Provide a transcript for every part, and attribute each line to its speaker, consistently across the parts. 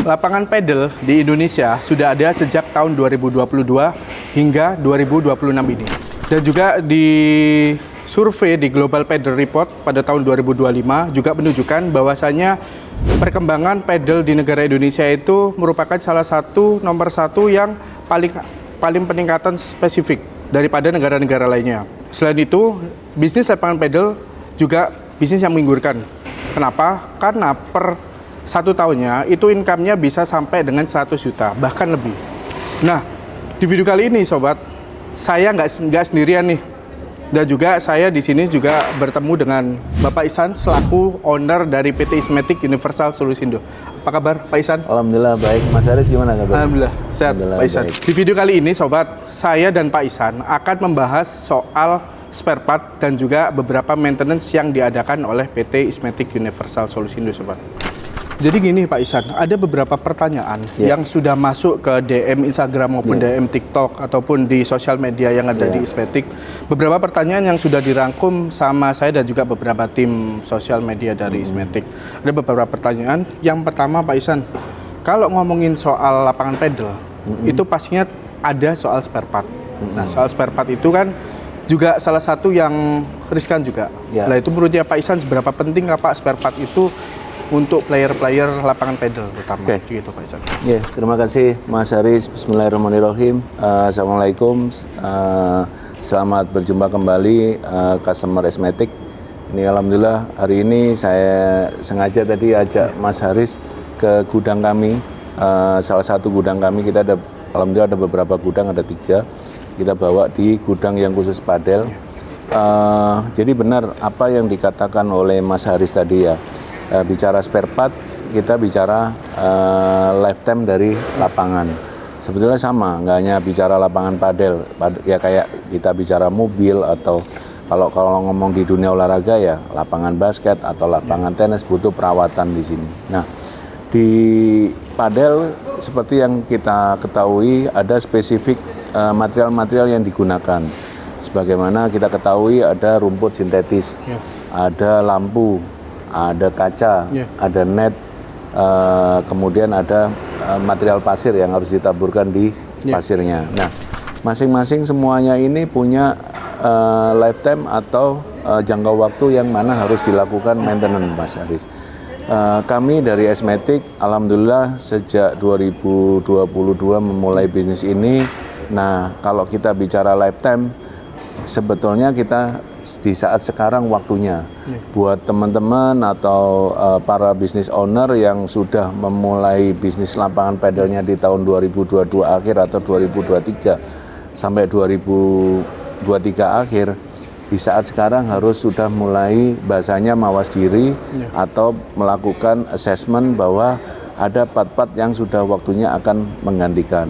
Speaker 1: Lapangan pedal di Indonesia sudah ada sejak tahun 2022 hingga 2026 ini. Dan juga di survei di Global Pedal Report pada tahun 2025 juga menunjukkan bahwasanya perkembangan pedal di negara Indonesia itu merupakan salah satu nomor satu yang paling peningkatan spesifik daripada negara-negara lainnya. Selain itu, bisnis lapangan pedal juga bisnis yang menggiurkan. Kenapa? Karena per satu tahunnya itu income-nya bisa sampai dengan 100 juta, bahkan lebih. Nah, di video kali ini sobat, saya nggak sendirian nih. Dan juga saya di sini juga bertemu dengan Bapak Ihsan selaku owner dari PT Ismetic Universal Solusindo. Apa kabar Pak Ihsan?
Speaker 2: Alhamdulillah baik. Mas Haris gimana kabar?
Speaker 1: Alhamdulillah sehat Pak Ihsan. Di video kali ini sobat, saya dan Pak Ihsan akan membahas soal spare part dan juga beberapa maintenance yang diadakan oleh PT Ismetic Universal Solusindo sobat. Jadi gini Pak Ihsan, ada beberapa pertanyaan yang sudah masuk ke DM Instagram maupun DM TikTok ataupun di sosial media yang ada di Ismetic. Beberapa pertanyaan yang sudah dirangkum sama saya dan juga beberapa tim sosial media dari Ismetic. Ada beberapa pertanyaan. Yang pertama Pak Ihsan, kalau ngomongin soal lapangan pedal, itu pastinya ada soal spare part. Nah, soal spare part itu kan juga salah satu yang riskan juga. Nah, itu menurutnya Pak Ihsan seberapa penting Pak spare part itu untuk player-player lapangan pedal terutama gitu Pak Ihsan.
Speaker 2: Terima kasih Mas Haris. Bismillahirrahmanirrahim. Assalamualaikum. Selamat berjumpa kembali customer Ismetic. Ini alhamdulillah hari ini saya sengaja tadi ajak Mas Haris ke gudang kami. Salah satu gudang kami, kita ada alhamdulillah ada beberapa gudang, ada 3. Kita bawa di gudang yang khusus padel. Jadi benar apa yang dikatakan oleh Mas Haris tadi ya. Bicara spare part, kita bicara lifetime dari lapangan. Sebetulnya sama, nggak hanya bicara lapangan padel, ya kayak kita bicara mobil atau kalau ngomong di dunia olahraga ya lapangan basket atau lapangan tenis butuh perawatan di sini. Nah, di padel seperti yang kita ketahui ada spesifik material-material yang digunakan. Sebagaimana kita ketahui ada rumput sintetis, ada lampu, ada kaca, ada net, kemudian ada material pasir yang harus ditaburkan di pasirnya. Nah, masing-masing semuanya ini punya lifetime atau jangka waktu yang mana harus dilakukan maintenance, Mas Haris. Kami dari Ismetic, alhamdulillah sejak 2022 memulai bisnis ini. Nah, kalau kita bicara lifetime, sebetulnya kita di saat sekarang waktunya buat teman-teman atau para business owner yang sudah memulai bisnis lapangan pedalnya di tahun 2022 akhir atau 2023 sampai 2023 akhir, di saat sekarang harus sudah mulai bahasanya mawas diri atau melakukan assessment bahwa ada part-part yang sudah waktunya akan menggantikan.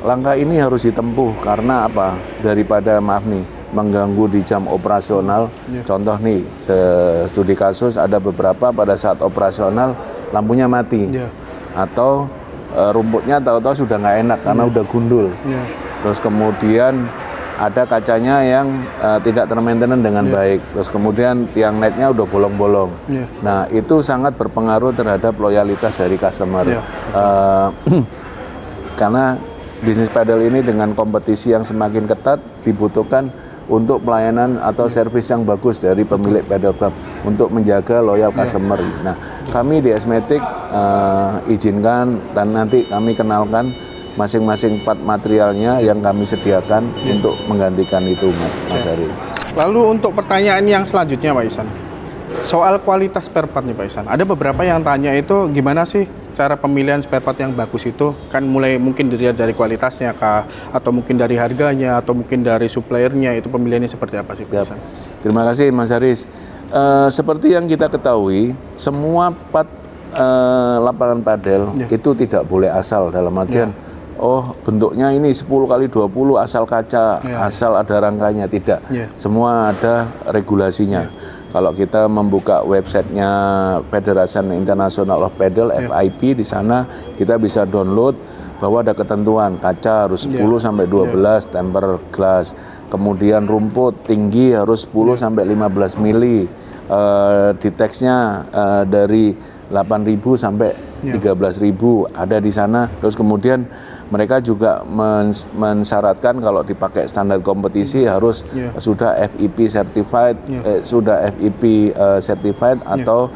Speaker 2: Langkah ini harus ditempuh karena apa? Daripada mengganggu di jam operasional. Contoh nih, studi kasus ada beberapa pada saat operasional lampunya mati atau rumputnya tahu-tahu sudah nggak enak karena udah gundul. Terus kemudian ada kacanya yang tidak termaintenance dengan baik. Terus kemudian tiang netnya udah bolong-bolong. Nah, itu sangat berpengaruh terhadap loyalitas dari customer. Karena bisnis pedal ini dengan kompetisi yang semakin ketat dibutuhkan untuk pelayanan atau servis yang bagus dari pemilik pedal club untuk menjaga loyal customer. Nah, kami di Ismetic izinkan dan nanti kami kenalkan masing-masing part materialnya yang kami sediakan untuk menggantikan itu, Mas Haris.
Speaker 1: Lalu untuk pertanyaan yang selanjutnya Pak Ihsan, soal kualitas spare part nih Pak Ihsan. Ada beberapa yang tanya itu gimana sih cara pemilihan spare part yang bagus itu? Kan mulai mungkin dilihat dari kualitasnya kah, atau mungkin dari harganya, atau mungkin dari suppliernya, itu pemilihannya seperti apa sih Pak Ihsan?
Speaker 2: Terima kasih Mas Haris. Seperti yang kita ketahui, semua part lapangan padel itu tidak boleh asal, dalam artian bentuknya ini 10x20 asal kaca, asal ada rangkanya, tidak. Semua ada regulasinya. Kalau kita membuka websitenya Federation International of Pedal (FIP), di sana kita bisa download bahwa ada ketentuan kaca harus 10 sampai 12 tempered glass. Kemudian rumput tinggi harus 10 sampai 15 mili. Di teksnya dari 8.000 sampai 13.000 ada di sana. Terus kemudian mereka juga mensyaratkan kalau dipakai standar kompetisi harus sudah FEP certified, atau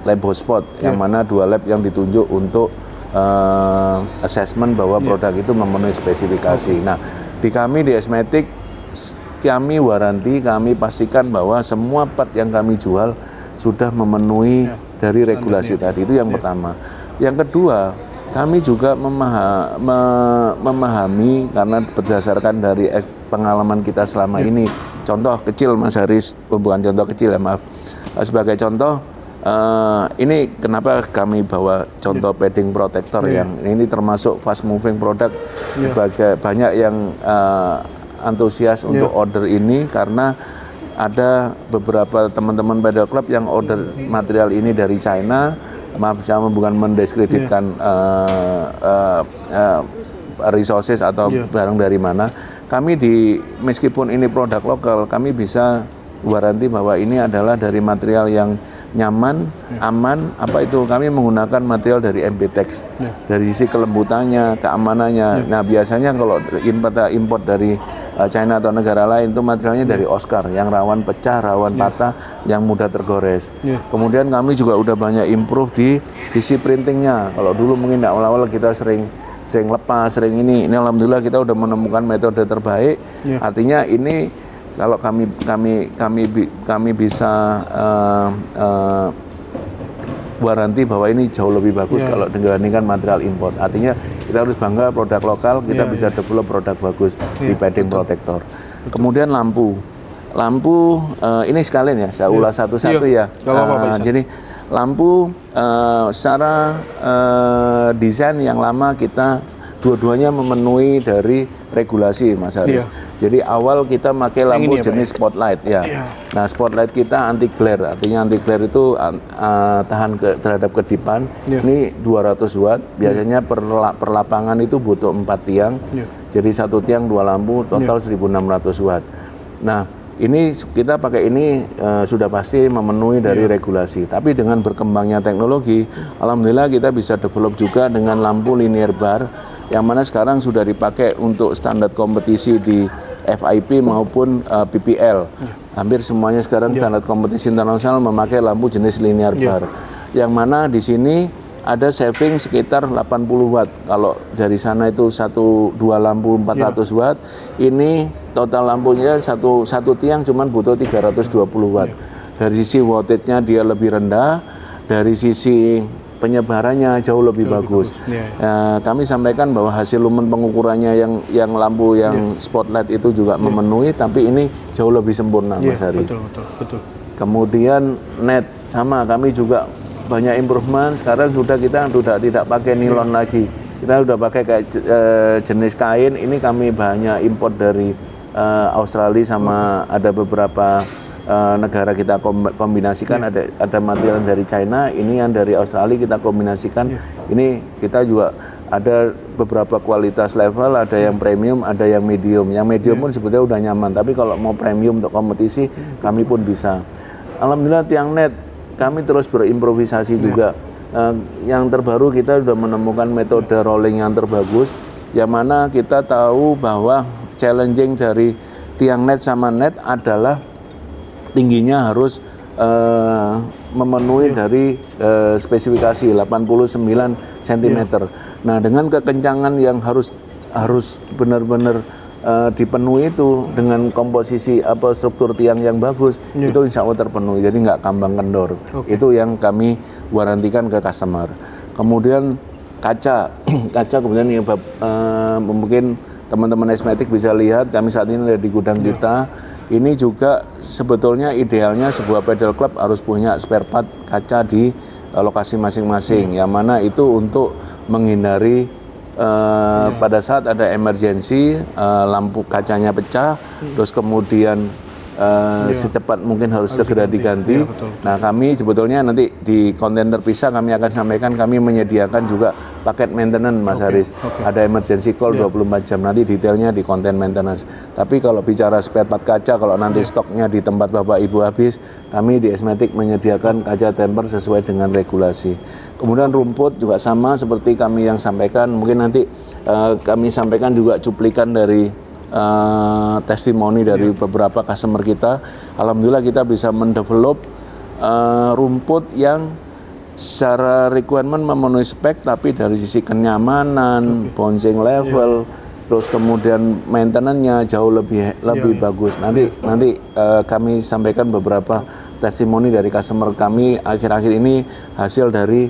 Speaker 2: lab hotspot, yang mana 2 lab yang ditunjuk untuk assessment bahwa produk itu memenuhi spesifikasi. Nah, di kami di Esmetik, kami waranti, kami pastikan bahwa semua part yang kami jual sudah memenuhi dari regulasi tadi. Itu yang pertama. Yang kedua, kami juga memahami karena berdasarkan dari pengalaman kita selama ini. Contoh kecil, Mas Haris, bukan contoh kecil ya, maaf. Sebagai contoh, ini kenapa kami bawa contoh padding protector yang ini termasuk fast moving product. Sebagai banyak yang antusias untuk order ini karena ada beberapa teman-teman pedal club yang order material ini dari China. Maaf, saya bukan mendiskreditkan resources atau barang dari mana. Kami meskipun ini produk lokal, kami bisa waranti bahwa ini adalah dari material yang nyaman, aman. Apa itu? Kami menggunakan material dari MBTEX. Dari sisi kelembutannya, keamanannya. Nah, biasanya kalau import dari China atau negara lain itu materialnya dari Oscar yang rawan pecah, rawan patah, yang mudah tergores. Kemudian kami juga udah banyak improve di sisi printingnya. Kalau dulu mungkin awal-awal kita sering lepas, sering ini alhamdulillah kita udah menemukan metode terbaik. Artinya ini kalau kami bisa waranti bahwa ini jauh lebih bagus kalau dibandingkan material import. Artinya kita harus bangga produk lokal, kita bisa develop produk bagus di padding protector. Kemudian lampu ini sekalian ya, saya ulas satu-satu ya. Jadi lampu secara desain yang lama kita dua-duanya memenuhi dari regulasi, Mas Haris. Jadi awal kita pakai lampu jenis spotlight ya. Nah, spotlight kita anti glare, artinya anti glare itu tahan terhadap kedipan. Ini 200 watt. Biasanya per lapangan itu butuh 4 tiang. Jadi 1 tiang 2 lampu, total 1.600 watt. Nah, ini kita pakai ini sudah pasti memenuhi dari regulasi. Tapi dengan berkembangnya teknologi, alhamdulillah kita bisa develop juga dengan lampu linear bar, yang mana sekarang sudah dipakai untuk standar kompetisi di FIP maupun PPL. Hampir semuanya sekarang standar kompetisi internasional memakai lampu jenis linear bar. Yang mana di sini ada saving sekitar 80 watt. Kalau dari sana itu 2 lampu 400 watt, ini total lampunya satu tiang cuman butuh 320 watt. Dari sisi wattage-nya dia lebih rendah, dari sisi penyebarannya jauh lebih bagus. Kami sampaikan bahwa hasil lumen pengukurannya yang lampu yang spotlight itu juga memenuhi, tapi ini jauh lebih sempurna, Mas Haris. Betul. Kemudian net sama, kami juga banyak improvement. Sekarang kita sudah tidak pakai nilon lagi. Kita sudah pakai kayak jenis kain. Ini kami banyak import dari Australia sama ada beberapa negara kita kombinasikan. Ada material dari China, ini yang dari Australia kita kombinasikan. Ini kita juga ada beberapa kualitas level, ada yang premium, ada yang medium. Yang medium pun sebetulnya udah nyaman, tapi kalau mau premium untuk kompetisi kami pun bisa. Alhamdulillah tiang net kami terus berimprovisasi juga. Yang terbaru kita sudah menemukan metode rolling yang terbagus, yang mana kita tahu bahwa challenging dari tiang net sama net adalah tingginya harus memenuhi dari spesifikasi 89 cm. Nah, dengan kekencangan yang harus benar-benar dipenuhi itu dengan komposisi struktur tiang yang bagus, itu insya Allah terpenuhi, jadi nggak kambang kendor. Itu yang kami warantikan ke customer. Kemudian kaca kemudian mungkin teman-teman Esmetik bisa lihat, kami saat ini ada di gudang kita. Ini juga sebetulnya idealnya sebuah pedal club harus punya spare part kaca di lokasi masing-masing, yang mana itu untuk menghindari pada saat ada emergensi lampu kacanya pecah, terus kemudian secepat mungkin harus segera diganti. Nah, kami sebetulnya nanti di konten terpisah kami akan sampaikan, kami menyediakan juga paket maintenance Mas Haris. Ada emergency call 24 jam, nanti detailnya di konten maintenance. Tapi kalau bicara spare part kaca, kalau nanti stoknya di tempat Bapak Ibu habis, kami di Esmetik menyediakan kaca temper sesuai dengan regulasi. Kemudian rumput juga sama seperti kami yang sampaikan, mungkin nanti kami sampaikan juga cuplikan dari testimoni dari beberapa customer kita. Alhamdulillah kita bisa mendevelop rumput yang secara requirement memenuhi spek, tapi dari sisi kenyamanan, bouncing level, terus kemudian maintenance-nya jauh lebih bagus. Nanti kami sampaikan beberapa testimoni dari customer kami akhir-akhir ini hasil dari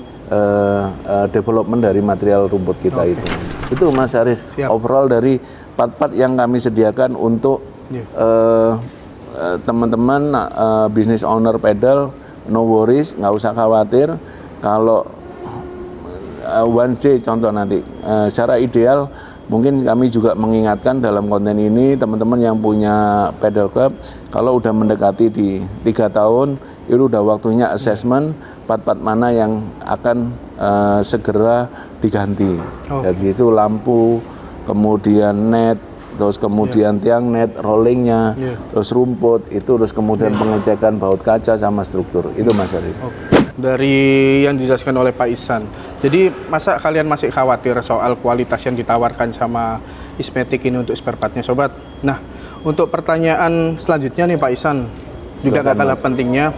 Speaker 2: development dari material rumput kita itu. Itu Mas Haris, overall dari part-part yang kami sediakan untuk teman-teman business owner pedal, no worries, nggak usah khawatir. Kalau one day contoh nanti, secara ideal mungkin kami juga mengingatkan dalam konten ini teman-teman yang punya pedal club, kalau udah mendekati di 3 tahun, itu udah waktunya assessment part-part mana yang akan segera diganti. Dari situ lampu, kemudian net, terus kemudian tiang net, rollingnya, terus rumput, itu terus kemudian pengecekan baut kaca sama struktur. Itu Mas Haris.
Speaker 1: Dari yang dijelaskan oleh Pak Ihsan, jadi masa kalian masih khawatir soal kualitas yang ditawarkan sama Ismetik ini untuk spare partnya sobat? Nah, untuk pertanyaan selanjutnya nih Pak Ihsan, juga gak kalah pentingnya,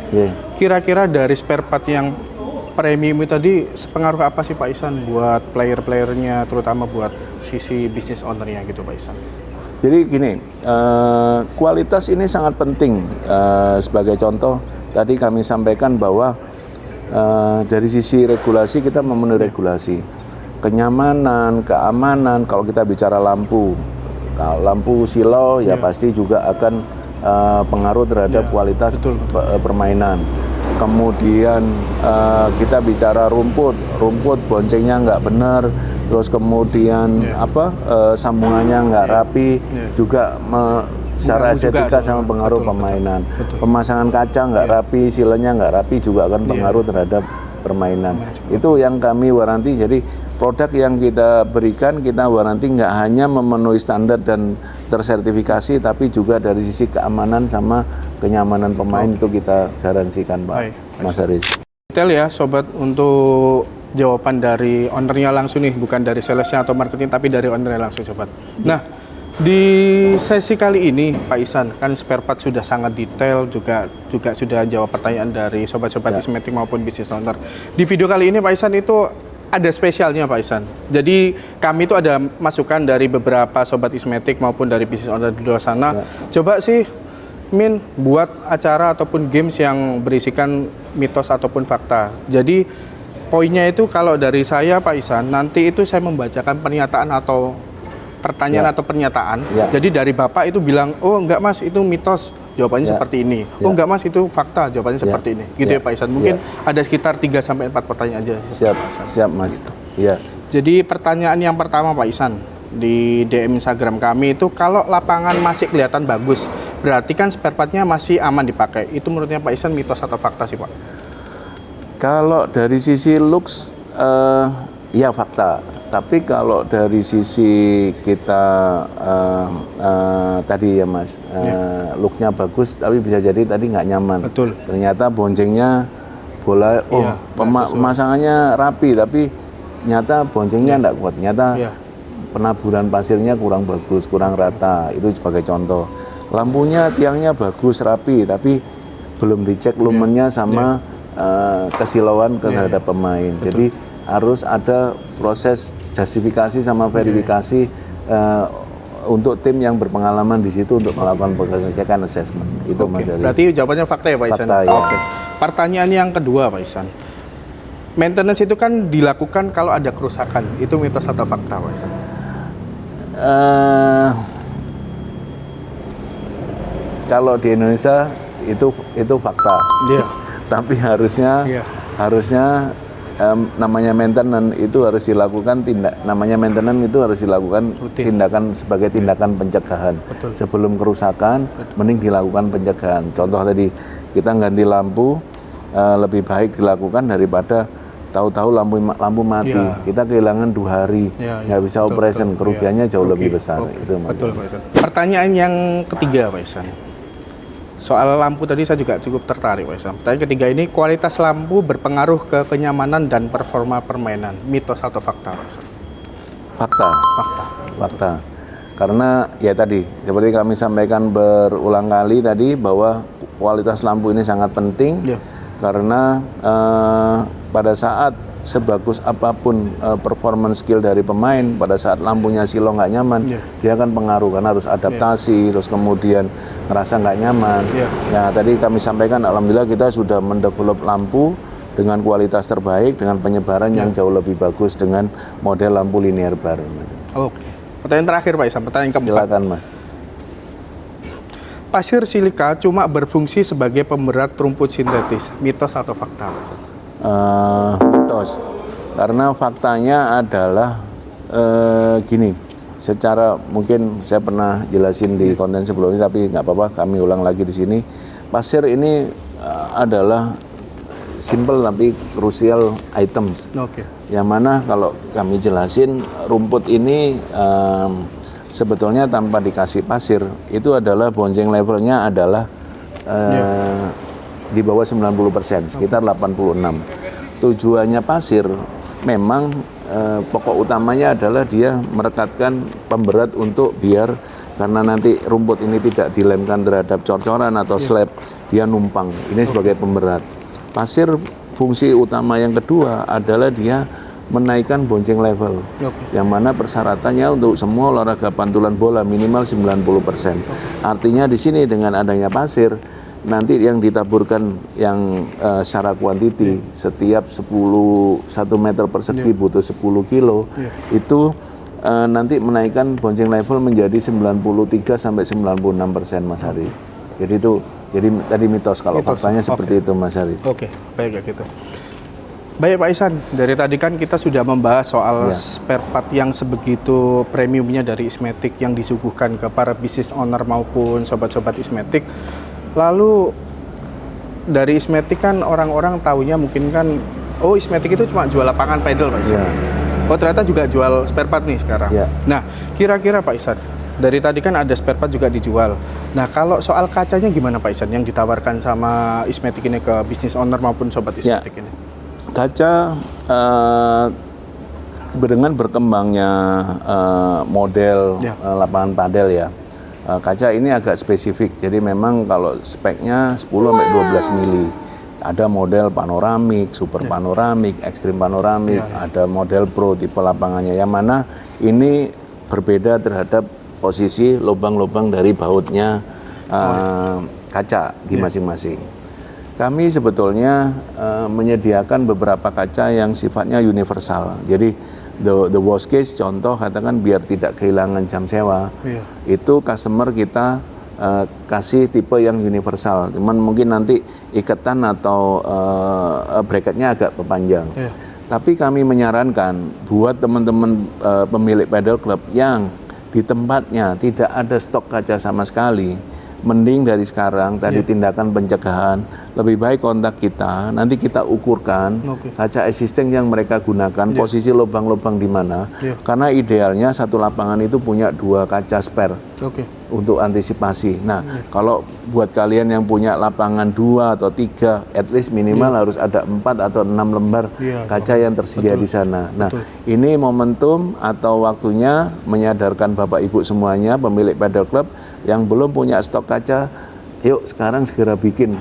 Speaker 1: kira-kira dari spare part yang premium itu tadi sepengaruh apa sih Pak Ihsan buat player-playernya, terutama buat sisi bisnis ownernya gitu Pak Ihsan?
Speaker 2: Jadi gini, kualitas ini sangat penting. Sebagai contoh, tadi kami sampaikan bahwa dari sisi regulasi kita memenuhi regulasi. Kenyamanan, keamanan, kalau kita bicara lampu, lampu silau ya pasti juga akan pengaruh terhadap kualitas permainan. Kemudian kita bicara rumput boncengnya nggak benar, terus kemudian sambungannya nggak rapi, juga secara estetika sama pengaruh permainan. Pemasangan kaca nggak rapi, silenya nggak rapi juga akan pengaruh terhadap permainan. Itu yang kami waranti. Jadi produk yang kita berikan, kita waranti nggak hanya memenuhi standar dan tersertifikasi, tapi juga dari sisi keamanan sama kenyamanan pemain itu kita garansikan Pak Mas Haris.
Speaker 1: Detail ya sobat untuk jawaban dari ownernya langsung nih, bukan dari salesnya atau marketing, tapi dari ownernya langsung sobat. Nah, di sesi kali ini Pak Ihsan kan spare part sudah sangat detail, juga sudah jawab pertanyaan dari sobat-sobat Ismetik maupun business owner. Di video kali ini Pak Ihsan itu ada spesialnya Pak Ihsan. Jadi kami itu ada masukan dari beberapa sobat Ismetik maupun dari business owner di luar sana. Coba sih Min buat acara ataupun games yang berisikan mitos ataupun fakta. Jadi poinnya itu kalau dari saya Pak Ihsan, nanti itu saya membacakan pernyataan atau pertanyaan atau pernyataan. Jadi dari Bapak itu bilang, oh enggak Mas itu mitos, jawabannya seperti ini. Oh enggak Mas itu fakta, jawabannya seperti ini. Gitu ya Pak Ihsan. Mungkin ada sekitar 3-4 pertanyaan aja.
Speaker 2: Siap Mas. Iya.
Speaker 1: Jadi pertanyaan yang pertama Pak Ihsan, di DM Instagram kami itu, kalau lapangan masih kelihatan bagus, berarti kan spare part-nya masih aman dipakai. Itu menurutnya Pak Ihsan mitos atau fakta sih Pak?
Speaker 2: Kalau dari sisi looks, ya fakta. Tapi kalau dari sisi kita tadi ya Mas, looknya bagus, tapi bisa jadi tadi nggak nyaman.
Speaker 1: Betul.
Speaker 2: Ternyata boncengnya bola, pemasangannya rapi, tapi ternyata boncengnya nggak kuat. Ternyata penaburan pasirnya kurang bagus, kurang rata. Itu sebagai contoh. Lampunya, tiangnya bagus, rapi, tapi belum dicek lumennya sama kesilauan terhadap pemain. Jadi harus ada proses justifikasi sama verifikasi untuk tim yang berpengalaman di situ untuk melakukan pengecekan assessment. Itu Mas Haris.
Speaker 1: Berarti jawabannya fakta ya Pak Ihsan?
Speaker 2: Fakta, ya.
Speaker 1: Pertanyaan yang kedua Pak Ihsan. Maintenance itu kan dilakukan kalau ada kerusakan. Itu mitos atau fakta Pak Ihsan?
Speaker 2: Kalau di Indonesia itu fakta. Tapi harusnya namanya maintenance itu harus dilakukan tindakan sebagai tindakan pencegahan. Sebelum kerusakan mending dilakukan pencegahan. Contoh tadi kita ganti lampu lebih baik dilakukan daripada tahu-tahu lampu mati, kita kehilangan 2 hari, nggak bisa operation, kerugiannya jauh lebih besar. Itu,
Speaker 1: betul, Pak Ihsan. Pertanyaan yang ketiga, Pak Ihsan. Soal lampu tadi saya juga cukup tertarik, Pak Ihsan. Pertanyaan ketiga ini, kualitas lampu berpengaruh ke kenyamanan dan performa permainan. Mitos atau fakta, Pak Ihsan?
Speaker 2: Fakta. Karena ya tadi, seperti kami sampaikan berulang kali tadi, bahwa kualitas lampu ini sangat penting. Karena pada saat sebagus apapun performance skill dari pemain, pada saat lampunya silo nggak nyaman, dia akan pengaruh karena harus adaptasi, terus kemudian ngerasa nggak nyaman. Nah, tadi kami sampaikan, alhamdulillah kita sudah mendevelop lampu dengan kualitas terbaik, dengan penyebaran yang jauh lebih bagus dengan model lampu linear bar, Mas.
Speaker 1: Oke. Pertanyaan terakhir, Pak Ihsan, pertanyaan keempat.
Speaker 2: Silakan, Mas.
Speaker 1: Pasir silika cuma berfungsi sebagai pemberat rumput sintetis. Mitos atau fakta, Pak Ihsan?
Speaker 2: Mitos. Karena faktanya adalah gini. Secara mungkin saya pernah jelasin di konten sebelumnya, tapi nggak apa-apa, kami ulang lagi di sini. Pasir ini adalah simple tapi crucial items. Yang mana kalau kami jelasin, rumput ini sebetulnya tanpa dikasih pasir itu adalah bonding levelnya adalah di bawah 90%, sekitar 86. Tujuannya pasir memang pokok utamanya adalah dia merekatkan pemberat untuk biar karena nanti rumput ini tidak dilemkan terhadap cor-coran atau slab, dia numpang. Ini sebagai pemberat. Pasir fungsi utama yang kedua adalah dia menaikkan bouncing level, yang mana persyaratannya untuk semua olahraga pantulan bola minimal 90%. Artinya di sini dengan adanya pasir, nanti yang ditaburkan yang secara kuantiti setiap 1 meter persegi butuh 10 kilo, itu nanti menaikkan bouncing level menjadi 93 sampai 96%, Mas Haris. Jadi tadi mitos, kalau faktanya seperti itu, Mas Haris.
Speaker 1: Baik ya gitu. Baik Pak Ihsan, dari tadi kan kita sudah membahas soal spare part yang sebegitu premiumnya dari Ismetik yang disuguhkan ke para business owner maupun sobat-sobat Ismetik. Lalu dari Ismetik kan orang-orang taunya mungkin kan, oh Ismetik itu cuma jual lapangan pedal, Pak Ihsan. Oh ternyata juga jual spare part nih sekarang. Nah kira-kira Pak Ihsan, dari tadi kan ada spare part juga dijual. Nah kalau soal kacanya gimana Pak Ihsan yang ditawarkan sama Ismetik ini ke business owner maupun sobat Ismetik ini?
Speaker 2: Kaca dengan berkembangnya model lapangan padel ya, kaca ini agak spesifik. Jadi memang kalau speknya 10-12 mili. Ada model panoramik, super panoramik, ekstrim panoramik, ada model pro tipe lapangannya. Yang mana ini berbeda terhadap posisi lubang-lubang dari bautnya kaca di masing-masing. Kami sebetulnya menyediakan beberapa kaca yang sifatnya universal. Jadi the worst case, contoh katakan biar tidak kehilangan jam sewa, itu customer kita kasih tipe yang universal. Cuman mungkin nanti ikatan atau bracketnya agak panjang. Tapi kami menyarankan buat teman-teman pemilik pedal club yang di tempatnya tidak ada stok kaca sama sekali, mending dari sekarang tadi tindakan pencegahan, lebih baik kontak kita, nanti kita ukurkan kaca existing yang mereka gunakan, posisi lubang-lubang di mana, karena idealnya satu lapangan itu punya 2 kaca spare untuk antisipasi. Nah, kalau buat kalian yang punya lapangan 2 atau 3, at least minimal harus ada 4 atau 6 lembar kaca yang tersedia di sana. Nah, ini momentum atau waktunya menyadarkan Bapak Ibu semuanya, pemilik pedal club yang belum punya stok kaca, yuk sekarang segera bikin.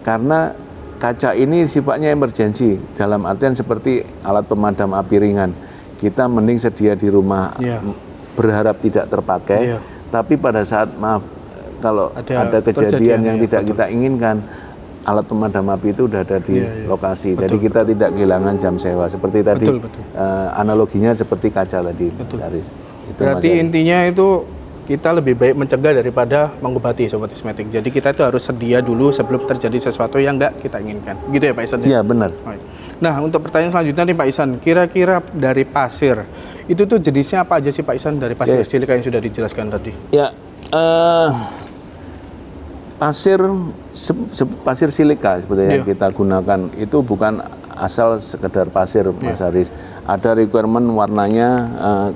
Speaker 2: Karena kaca ini sifatnya emergensi, dalam artian seperti alat pemadam api ringan. Kita mending sedia di rumah, berharap tidak terpakai, tapi pada saat kalau ada kejadian yang tidak kita inginkan, alat pemadam api itu sudah ada di lokasi. Jadi kita tidak kehilangan jam sewa. Seperti tadi, analoginya seperti kaca tadi, Mas Haris.
Speaker 1: Berarti intinya itu kita lebih baik mencegah daripada mengobati, Sobat Ismetik. Jadi kita itu harus sedia dulu sebelum terjadi sesuatu yang nggak kita inginkan. Gitu ya Pak Ihsan?
Speaker 2: Iya benar.
Speaker 1: Nah untuk pertanyaan selanjutnya nih Pak Ihsan, kira-kira dari pasir, itu tuh jenisnya apa aja sih Pak Ihsan dari pasir silika yang sudah dijelaskan tadi? Ya,
Speaker 2: pasir silika seperti yang kita gunakan itu bukan asal sekedar pasir, Mas Haris. Ada requirement warnanya,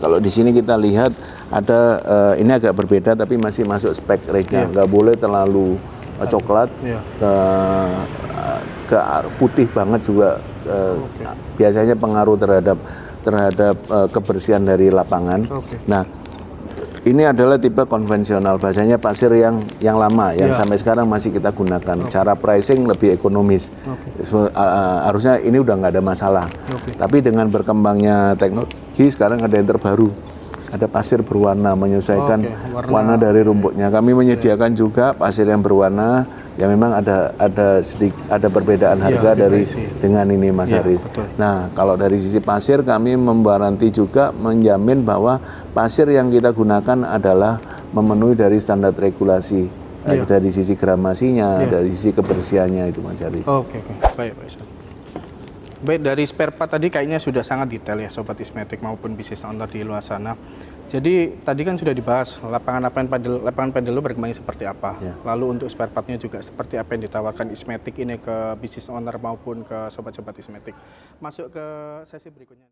Speaker 2: kalau di sini kita lihat ada, ini agak berbeda tapi masih masuk spek regnya, nggak boleh terlalu coklat, ke putih banget juga, biasanya pengaruh terhadap kebersihan dari lapangan. Nah, ini adalah tipe konvensional, bahasanya pasir yang lama, yang sampai sekarang masih kita gunakan. Cara pricing lebih ekonomis. Harusnya ini udah nggak ada masalah. Tapi dengan berkembangnya teknologi, sekarang ada yang terbaru. Ada pasir berwarna, menyesuaikan warna dari rumputnya. Kami menyediakan juga pasir yang berwarna, ya memang ada perbedaan harga dengan ini, Mas Haris. Nah, kalau dari sisi pasir, kami membaranti juga, menjamin bahwa pasir yang kita gunakan adalah memenuhi dari standar regulasi, dari sisi gramasinya, dari sisi kebersihannya itu, Mas Haris.
Speaker 1: Baik. Baik, dari spare part tadi kayaknya sudah sangat detail ya Sobat Ismetik maupun bisnis owner di luar sana. Jadi tadi kan sudah dibahas lapangan pedal berkembangnya seperti apa. Lalu untuk spare partnya juga seperti apa yang ditawarkan Ismetik ini ke bisnis owner maupun ke sobat-sobat Ismetik. Masuk ke sesi berikutnya.